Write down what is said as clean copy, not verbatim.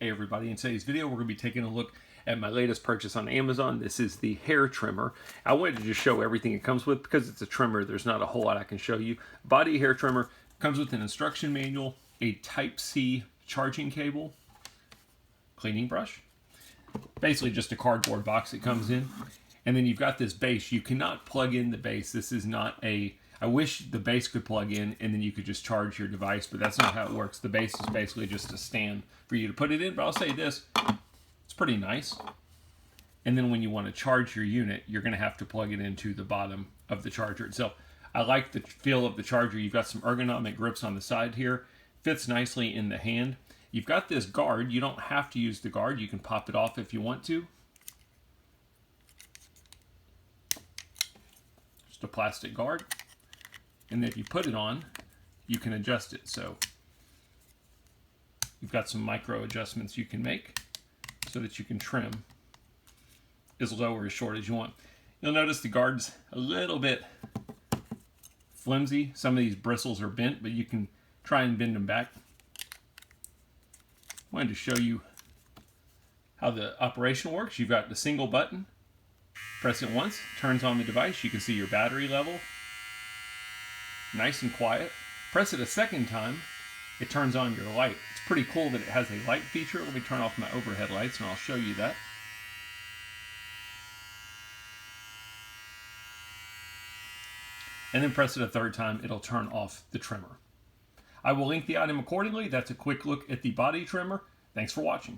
Hey everybody, in today's video we're going to be taking a look at my latest purchase on Amazon. This is the hair trimmer. I wanted to just show everything it comes with because it's a trimmer. There's not a whole lot I can show you. Body hair trimmer comes with an instruction manual, a Type-C charging cable, cleaning brush, basically just a cardboard box it comes in, and then you've got this base. You cannot plug in the base. This is not a... I wish the base could plug in and then you could just charge your device, but that's not how it works. The base is basically just a stand for you to put it in, but I'll say this, it's pretty nice. And then when you want to charge your unit, you're going to have to plug it into the bottom of the charger itself. I like the feel of the charger. You've got some ergonomic grips on the side here. Fits nicely in the hand. You've got this guard. You don't have to use the guard. You can pop it off if you want to. Just a plastic guard. And if you put it on, you can adjust it. So you've got some micro adjustments you can make so that you can trim as low or as short as you want. You'll notice the guard's a little bit flimsy. Some of these bristles are bent, but you can try and bend them back. I wanted to show you how the operation works. You've got the single button. Press it once, turns on the device. You can see your battery level. Nice and quiet. Press it a second time, it turns on your light. It's pretty cool that it has a light feature. Let me turn off my overhead lights and I'll show you that. And then press it a third time, it'll turn off the trimmer. I will link the item accordingly. That's a quick look at the body trimmer. Thanks for watching.